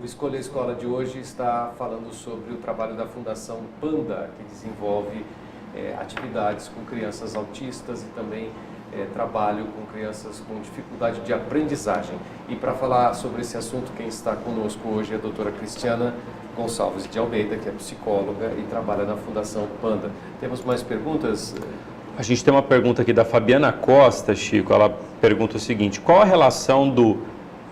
O Escolha a Escola de hoje está falando sobre o trabalho da Fundação Panda, que desenvolve atividades com crianças autistas e também trabalho com crianças com dificuldade de aprendizagem. E para falar sobre esse assunto, quem está conosco hoje é a doutora Cristiana Gonçalves de Almeida, que é psicóloga e trabalha na Fundação Panda. Temos mais perguntas? A gente tem uma pergunta aqui da Fabiana Costa, Chico. Ela pergunta o seguinte: qual a relação do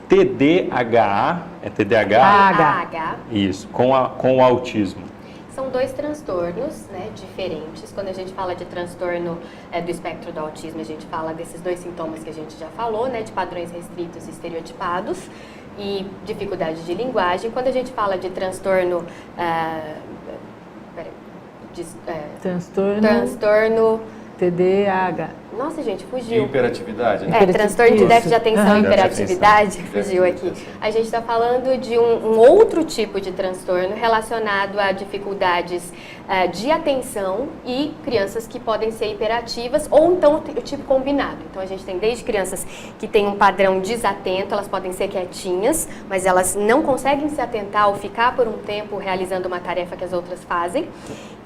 TDAH, é TDAH? Isso, com o autismo? São dois transtornos, né, diferentes. Quando a gente fala de transtorno do espectro do autismo, a gente fala desses dois sintomas que a gente já falou, né, de padrões restritos e estereotipados e dificuldade de linguagem. Quando a gente fala de transtorno... transtorno TDAH. Nossa, gente, fugiu. Hiperatividade, né? Transtorno de déficit de atenção e hiperatividade, fugiu aqui. A gente está falando de um outro tipo de transtorno relacionado a dificuldades de atenção e crianças que podem ser hiperativas ou então o tipo combinado. Então a gente tem desde crianças que têm um padrão desatento, elas podem ser quietinhas, mas elas não conseguem se atentar ou ficar por um tempo realizando uma tarefa que as outras fazem.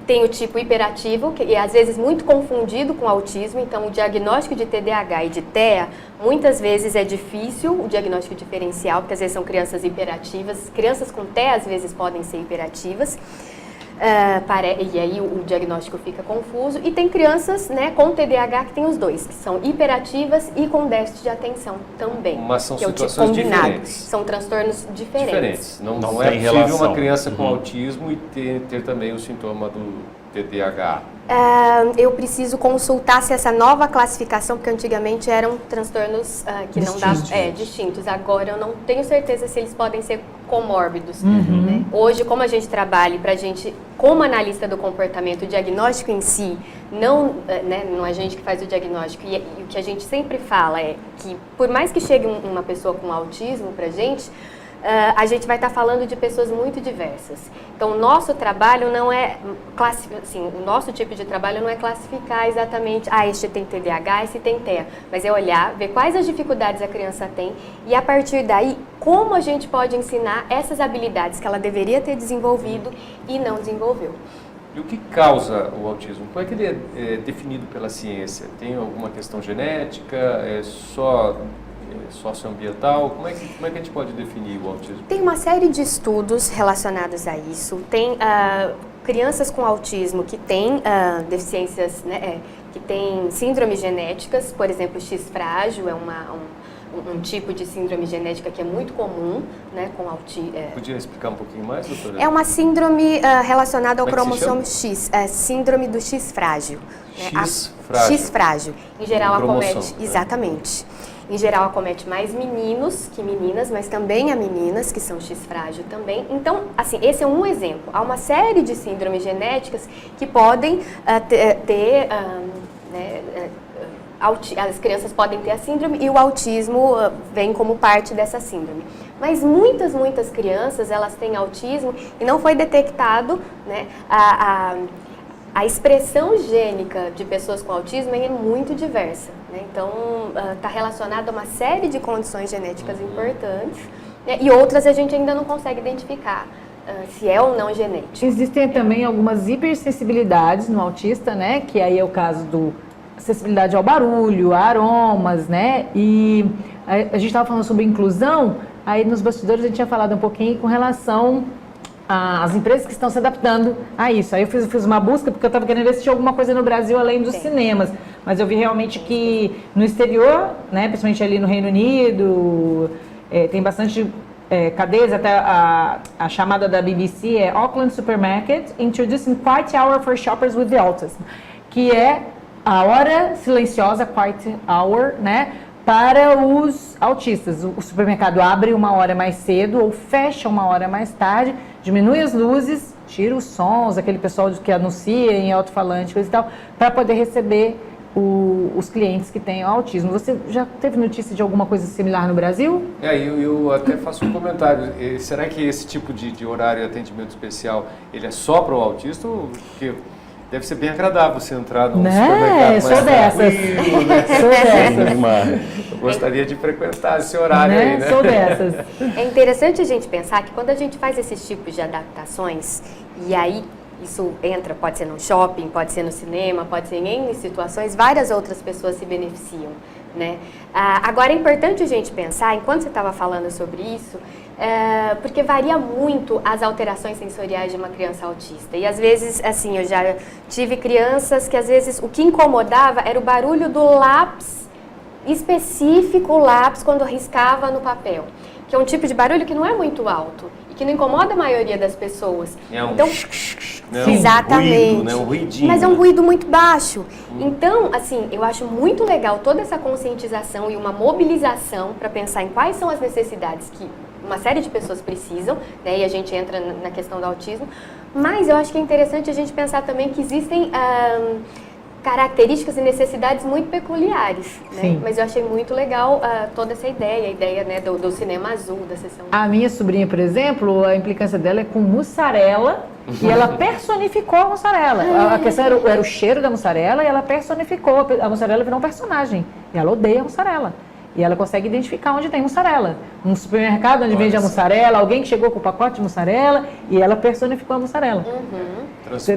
Tem o tipo hiperativo, que é às vezes muito confundido com autismo, então o diagnóstico de TDAH e de TEA, muitas vezes é difícil o diagnóstico diferencial, porque às vezes são crianças hiperativas, crianças com TEA às vezes podem ser hiperativas, e aí o diagnóstico fica confuso, e tem crianças, né, com TDAH que tem os dois, que são hiperativas e com déficit de atenção também. Mas são que situações é o tipo combinado. diferentes. São transtornos diferentes. Não é possível uma criança com autismo e ter também o sintoma do TDAH. Eu preciso consultar se essa nova classificação, porque antigamente eram transtornos que não dá distintos. Agora eu não tenho certeza se eles podem ser comórbidos. Né? Hoje, como a gente trabalha para a gente, como analista do comportamento, o diagnóstico em si, não é a gente que faz o diagnóstico. E o que a gente sempre fala é que, por mais que chegue uma pessoa com autismo para a gente vai estar falando de pessoas muito diversas. Então, o nosso trabalho não é o nosso tipo de trabalho não é classificar exatamente, este tem TDAH, esse tem TEA, mas é olhar, ver quais as dificuldades a criança tem e, a partir daí, como a gente pode ensinar essas habilidades que ela deveria ter desenvolvido e não desenvolveu. E o que causa o autismo? Como é que ele é definido pela ciência? Tem alguma questão genética? É só socioambiental? Como é que a gente pode definir o autismo? Tem uma série de estudos relacionados a isso. Tem crianças com autismo que têm deficiências, né, que têm síndromes genéticas, por exemplo, X frágil é um tipo de síndrome genética que é muito comum, né, com autismo. Podia explicar um pouquinho mais, doutora? É uma síndrome relacionada ao cromossomo X, síndrome do X frágil. X frágil. X frágil. Em geral acomete, né? Exatamente. Em geral acomete mais meninos que meninas, mas também há meninas que são X frágil também. Então, assim, esse é um exemplo. Há uma série de síndromes genéticas que podem ter as crianças podem ter a síndrome e o autismo vem como parte dessa síndrome. Mas muitas crianças, elas têm autismo e não foi detectado, né, a expressão gênica de pessoas com autismo é muito diversa, né? Então, está relacionado a uma série de condições genéticas importantes, né? E outras a gente ainda não consegue identificar se é ou não genético. Existem também algumas hipersensibilidades no autista, né? Que aí é o caso do acessibilidade ao barulho, a aromas, né? E a gente estava falando sobre inclusão, aí nos bastidores a gente tinha falado um pouquinho com relação às empresas que estão se adaptando a isso. Aí eu fiz uma busca porque eu estava querendo ver se tinha alguma coisa no Brasil além dos cinemas, mas eu vi realmente que no exterior, né, principalmente ali no Reino Unido, tem bastante cadeias, até a chamada da BBC é Auckland Supermarket Introducing Quiet Hour for Shoppers with Autism, que é a hora silenciosa, quiet hour, né, para os autistas. O supermercado abre uma hora mais cedo ou fecha uma hora mais tarde, diminui as luzes, tira os sons, aquele pessoal que anuncia em alto-falante, coisa e tal, para poder receber os clientes que têm autismo. Você já teve notícia de alguma coisa similar no Brasil? Eu até faço um comentário. Será que esse tipo de horário e atendimento especial, ele é só para o autista? Porque Deve ser bem agradável você entrar num Né? supermercado Sou mais dessas. tranquilo, né? Sou dessas. Eu gostaria de frequentar esse horário aí, né? Sou dessas. É interessante a gente pensar que quando a gente faz esses tipos de adaptações, e aí isso entra, pode ser no shopping, pode ser no cinema, pode ser em N situações, várias outras pessoas se beneficiam, né? Agora é importante a gente pensar, enquanto você estava falando sobre isso, porque varia muito as alterações sensoriais de uma criança autista. E às vezes, assim, eu já tive crianças que às vezes o que incomodava era o barulho do lápis, específico lápis, quando riscava no papel. Que é um tipo de barulho que não é muito alto e que não incomoda a maioria das pessoas. É um então, exatamente. Ruído, né? Um ruidinho. Mas é um ruído muito baixo. Então, assim, eu acho muito legal toda essa conscientização e uma mobilização para pensar em quais são as necessidades que uma série de pessoas precisam, né? E a gente entra na questão do autismo. Mas eu acho que é interessante a gente pensar também que existem características e necessidades muito peculiares, né? Sim. Mas eu achei muito legal toda essa ideia, a ideia, né, do cinema azul, da sessão. A minha sobrinha, por exemplo, a implicância dela é com mussarela e ela personificou a mussarela. A questão era o cheiro da mussarela e ela personificou. A mussarela virou um personagem e ela odeia a mussarela. E ela consegue identificar onde tem mussarela. Um supermercado onde vende a mussarela, alguém que chegou com o pacote de mussarela e ela personificou a mussarela.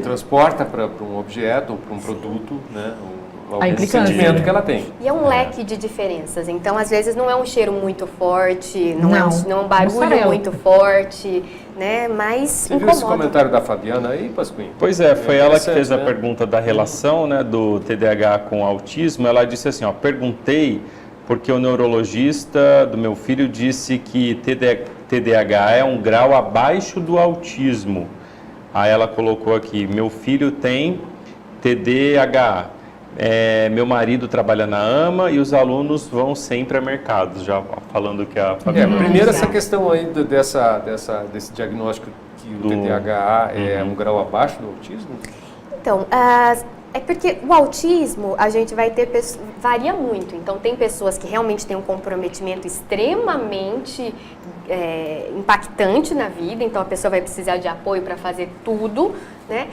Transporta para um objeto ou para um produto, né? A implicância. Sentimento que ela tem. E é um leque de diferenças. Então, às vezes, não é um cheiro muito forte, não é um barulho mussarela. muito forte, né? Mas Você viu esse comentário da Fabiana aí, Pasquim? Pois é, foi ela que fez a né? pergunta da relação, né, do TDAH com o autismo. Ela disse assim, ó, perguntei porque o neurologista do meu filho disse que TDAH é um grau abaixo do autismo. Aí ela colocou aqui, meu filho tem TDAH. Meu marido trabalha na AMA e os alunos vão sempre a mercados, já falando que a Fabiana... Primeiro essa questão aí desse diagnóstico que o TDAH é um grau abaixo do autismo? Então, é porque o autismo, a gente vai ter, varia muito. Então, tem pessoas que realmente têm um comprometimento extremamente impactante na vida. Então, a pessoa vai precisar de apoio para fazer tudo, né?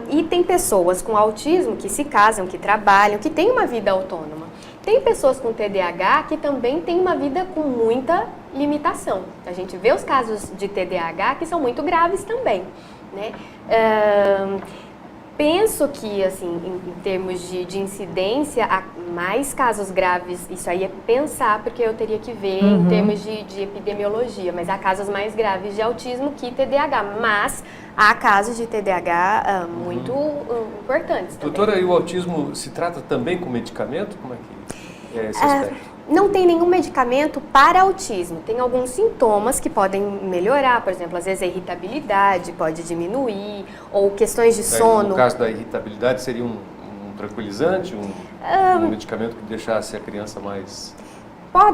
E tem pessoas com autismo que se casam, que trabalham, que têm uma vida autônoma. Tem pessoas com TDAH que também têm uma vida com muita limitação. A gente vê os casos de TDAH que são muito graves também, né? Penso que, assim, em termos de incidência, há mais casos graves, isso aí é pensar, porque eu teria que ver em termos de epidemiologia, mas há casos mais graves de autismo que TDAH, mas há casos de TDAH muito importantes também. Doutora, e o autismo se trata também com medicamento? Como é que é esse aspecto? Não tem nenhum medicamento para autismo. Tem alguns sintomas que podem melhorar, por exemplo, às vezes a irritabilidade pode diminuir, ou questões de sono. No caso da irritabilidade, seria um tranquilizante, um medicamento que deixasse a criança mais...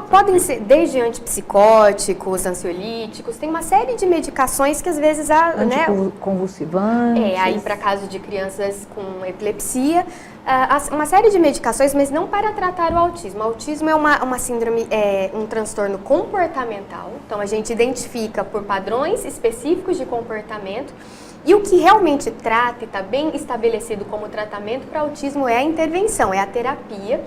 Podem ser desde antipsicóticos, ansiolíticos, tem uma série de medicações que às vezes Anticonvulsivantes. aí para caso de crianças com epilepsia, uma série de medicações, mas não para tratar o autismo. O autismo é uma síndrome, um transtorno comportamental, então a gente identifica por padrões específicos de comportamento. E o que realmente trata e está bem estabelecido como tratamento para autismo é a intervenção, é a terapia.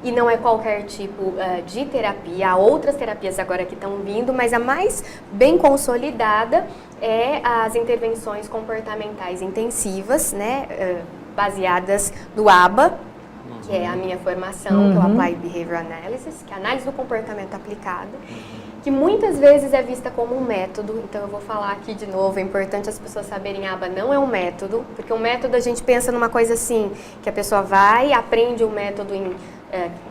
E não é qualquer tipo de terapia, há outras terapias agora que estão vindo, mas a mais bem consolidada é as intervenções comportamentais intensivas, né, baseadas no ABA, que é a minha formação, que é o Applied Behavioral Analysis, que é a análise do comportamento aplicado, que muitas vezes é vista como um método. Então eu vou falar aqui de novo, é importante as pessoas saberem, ABA não é um método, porque um método a gente pensa numa coisa assim, que a pessoa vai, aprende o método em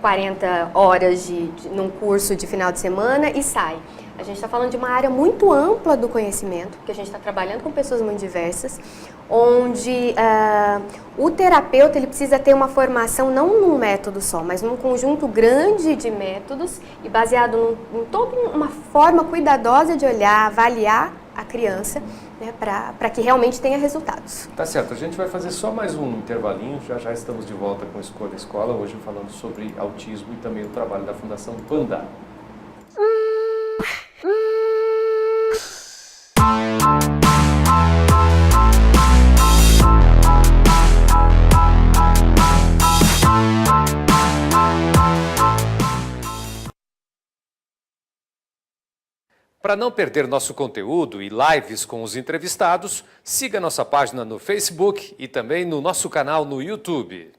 40 horas num curso de final de semana e sai. A gente está falando de uma área muito ampla do conhecimento, porque a gente está trabalhando com pessoas muito diversas, onde o terapeuta ele precisa ter uma formação não num método só, mas num conjunto grande de métodos e baseado em toda uma forma cuidadosa de olhar, avaliar a criança, né, para que realmente tenha resultados. Tá certo, a gente vai fazer só mais um intervalinho, já estamos de volta com Escolha Escola, hoje falando sobre autismo e também o trabalho da Fundação Panda. Para não perder nosso conteúdo e lives com os entrevistados, siga nossa página no Facebook e também no nosso canal no YouTube.